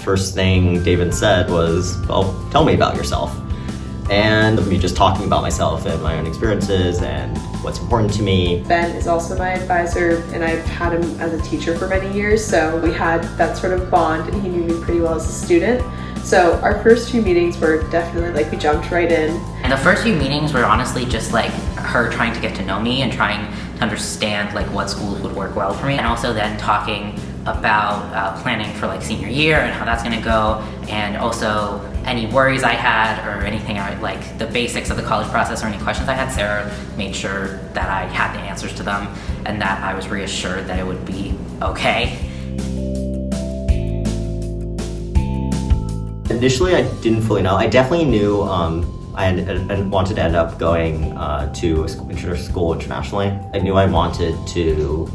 First thing David said was, well, tell me about yourself. And me just talking about myself and my own experiences and what's important to me. Ben is also my advisor, and I've had him as a teacher for many years, so we had that sort of bond, and he knew me pretty well as a student. So our first few meetings were definitely like we jumped right in. And the first few meetings were honestly just like her trying to get to know me and trying to understand like what schools would work well for me, and also then talking about planning for like senior year and how that's gonna go, and also any worries I had or anything like the basics of the college process or any questions I had. Sarah made sure that I had the answers to them and that I was reassured that it would be okay. Initially, I didn't fully know. I definitely knew I wanted to end up going to a school internationally. I knew I wanted to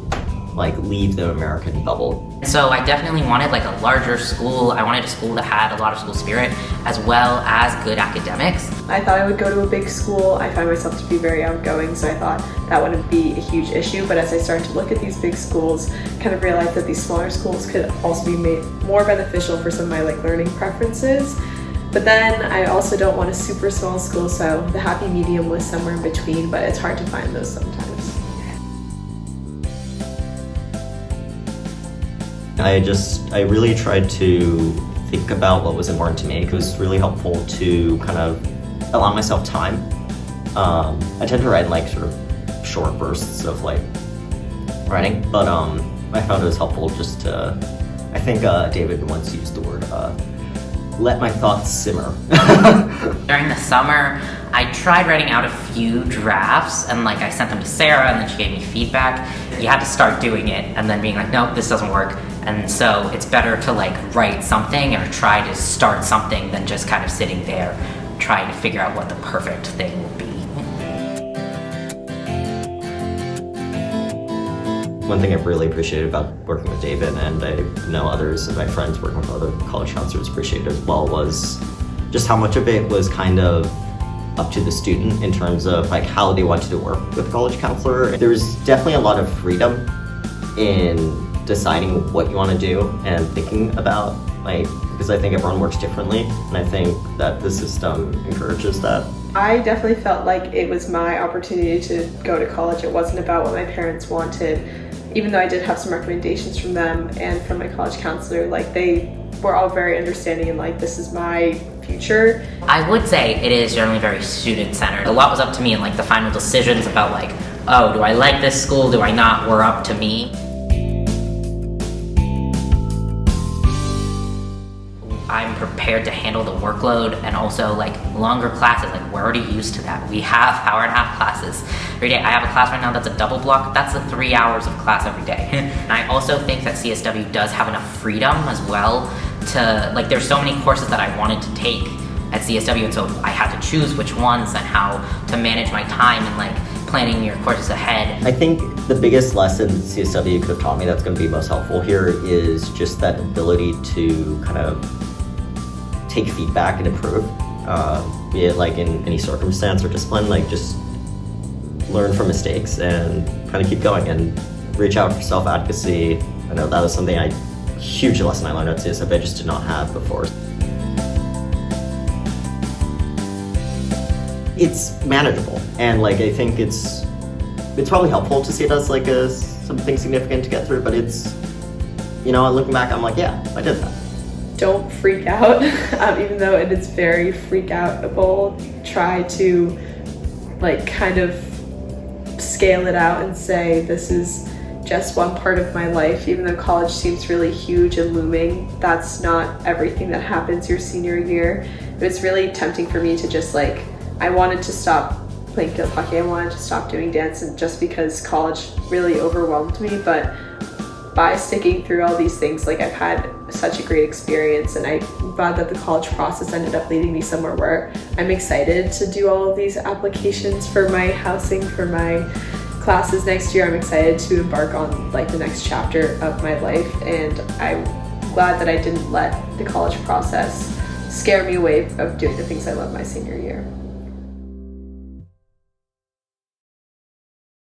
like leave the American bubble. So I definitely wanted like a larger school. I wanted a school that had a lot of school spirit as well as good academics. I thought I would go to a big school. I find myself to be very outgoing, so I thought that wouldn't be a huge issue. But as I started to look at these big schools, kind of realized that these smaller schools could also be made more beneficial for some of my like learning preferences. But then I also don't want a super small school, so the happy medium was somewhere in between, but it's hard to find those sometimes. I really tried to think about what was important to me. It was really helpful to kind of allow myself time. I tend to write in like sort of short bursts of like writing, but I found it was helpful just to, I think David once used the word, let my thoughts simmer. During the summer, I tried writing out a few drafts and like I sent them to Sarah and then she gave me feedback. You had to start doing it and then being like, nope, this doesn't work. And so it's better to like write something or try to start something than just kind of sitting there trying to figure out what the perfect thing would be. One thing I've really appreciated about working with David, and I know others of my friends working with other college counselors appreciated as well, was just how much of it was kind of up to the student in terms of like how they wanted to work with a college counselor. There's definitely a lot of freedom in deciding what you want to do and thinking about, like, because I think everyone works differently, and I think that the system encourages that. I definitely felt like it was my opportunity to go to college. It wasn't about what my parents wanted, even though I did have some recommendations from them and from my college counselor. Like, they were all very understanding and like, this is my future. I would say it is generally very student-centered. A lot was up to me, and like the final decisions about like, oh, do I like this school, do I not, were up to me. I'm prepared to handle the workload and also like longer classes. Like, we're already used to that. We have hour-and-a-half classes every day. I have a class right now that's a double block. That's the 3 hours of class every day. And I also think that CSW does have enough freedom as well to, like, there's so many courses that I wanted to take at CSW, and so I had to choose which ones and how to manage my time and like planning your courses ahead. I think the biggest lesson CSW could have taught me that's going to be most helpful here is just that ability to kind of take feedback and improve, be it like in any circumstance or discipline, like just learn from mistakes and kind of keep going and reach out for self-advocacy. I know that was something huge lesson I learned at CSW I just did not have before. It's manageable, and like I think it's probably helpful to see it as like something significant to get through, but it's, you know, looking back, I'm like, yeah, I did that. Don't freak out, even though it is very freak-outable. Try to like kind of scale it out and say, this is just one part of my life. Even though college seems really huge and looming, that's not everything that happens your senior year. It was really tempting for me to just like, I wanted to stop playing field hockey, I wanted to stop doing dance, and just because college really overwhelmed me. But by sticking through all these things, like, I've had such a great experience, and I'm glad that the college process ended up leading me somewhere where I'm excited to do all of these applications for my housing, for my classes next year. I'm excited to embark on like the next chapter of my life, and I'm glad that I didn't let the college process scare me away of doing the things I love my senior year.